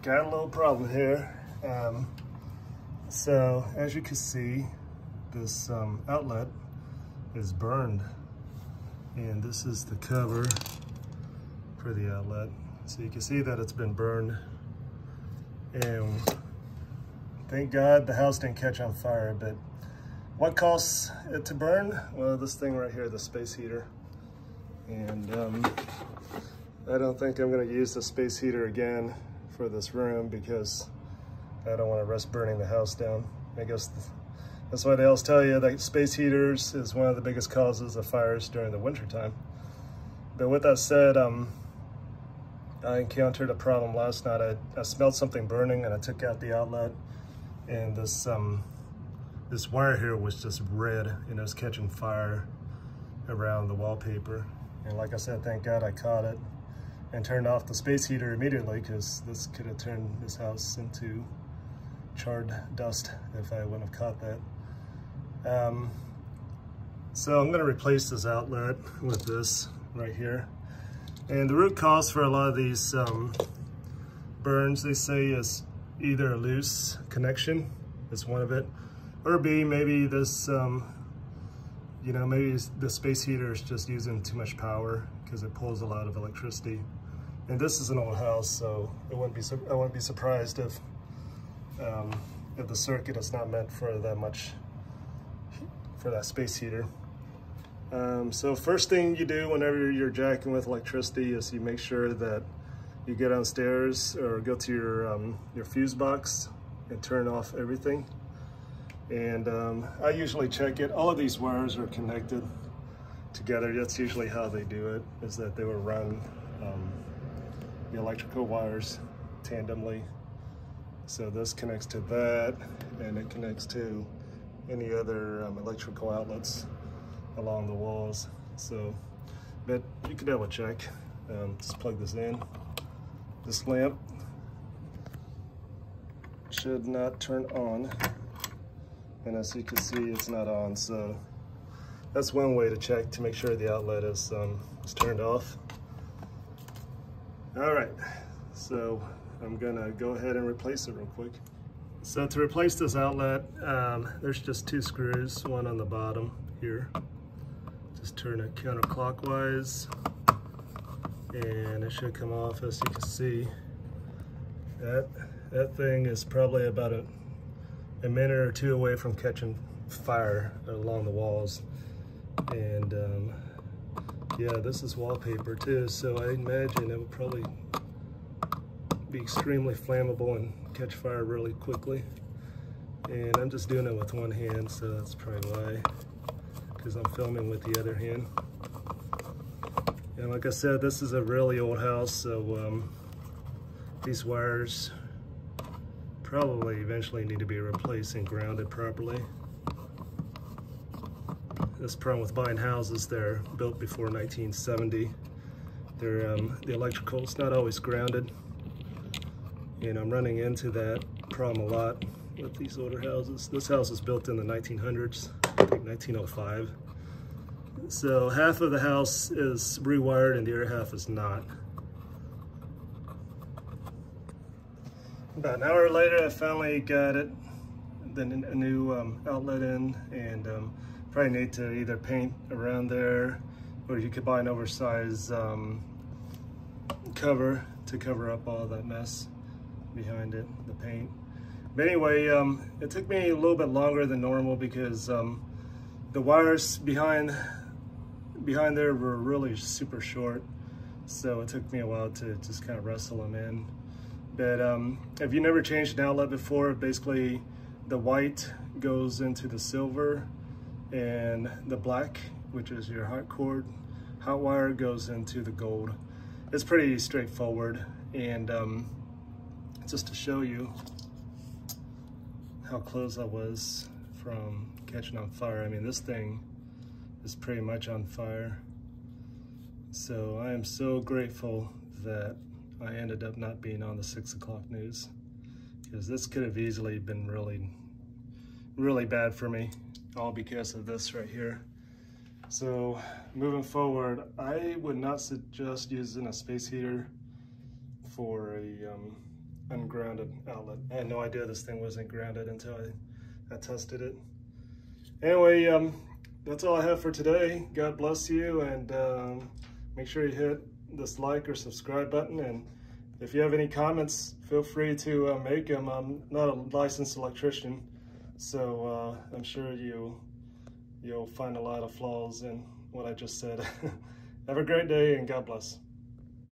got a little problem here. So as you can see, this outlet is burned, and this is the cover for the outlet. So you can see that it's been burned, and thank God the house didn't catch on fire. But what caused it to burn? Well, this thing right here, the space heater. And I don't think I'm going to use the space heater again for this room because I don't want to risk burning the house down. I guess that's why they always tell you that space heaters is one of the biggest causes of fires during the winter time. But with that said, I encountered a problem last night. I smelled something burning, and I took out the outlet, and this wire here was just red, and it was catching fire around the wallpaper. And like I said, thank God I caught it and turned off the space heater immediately, because this could have turned this house into charred dust if I wouldn't have caught that. So I'm going to replace this outlet with this right here. And the root cause for a lot of these burns, they say, is either a loose connection, is one of it, or B, maybe this, you know, maybe the space heater is just using too much power because it pulls a lot of electricity. And this is an old house, so I wouldn't be surprised if the circuit is not meant for that much, for that space heater. So first thing you do whenever you're jacking with electricity is you make sure that you get downstairs or go to your fuse box and turn off everything. And I usually check it. All of these wires are connected together. That's usually how they do it, is that they will run the electrical wires tandemly. So this connects to that, and it connects to any other electrical outlets along the walls. So, but you can double check. Just plug this in. This lamp should not turn on, and as you can see, it's not on. So that's one way to check to make sure the outlet is turned off. All right, so I'm gonna go ahead and replace it real quick. So to replace this outlet, there's just 2 screws, one on the bottom here. Just turn it counterclockwise, and it should come off. As you can see, that thing is probably about a minute or 2 away from catching fire along the walls. And yeah, this is wallpaper too, so I imagine it would probably be extremely flammable and catch fire really quickly. And I'm just doing it with one hand, so that's probably why, because I'm filming with the other hand. And like I said, this is a really old house, so these wires probably eventually need to be replaced and grounded properly. This problem with buying houses, they're built before 1970. They're, the electrical's not always grounded. And I'm running into that problem a lot with these older houses. This house was built in the 1900s, I think 1905. So half of the house is rewired and the other half is not. About an hour later, I finally got it, then a new outlet in, and probably need to either paint around there, or you could buy an oversized cover to cover up all that mess behind it, the paint. But anyway, it took me a little bit longer than normal because the wires behind there were really super short, so it took me a while to just kind of wrestle them in. But if you never changed an outlet before, basically the white goes into the silver, and the black, which is your hot wire, goes into the gold. It's pretty straightforward. And just to show you how close I was from catching on fire, I mean, this thing is pretty much on fire. So I am so grateful that I ended up not being on the 6 o'clock news, because this could have easily been really, really bad for me, all because of this right here. So moving forward, I would not suggest using a space heater for ungrounded outlet. I had no idea this thing wasn't grounded until I tested it. Anyway, that's all I have for today. God bless you, and make sure you hit this like or subscribe button. And if you have any comments, feel free to make them. I'm not a licensed electrician, so I'm sure you'll find a lot of flaws in what I just said. Have a great day, and God bless.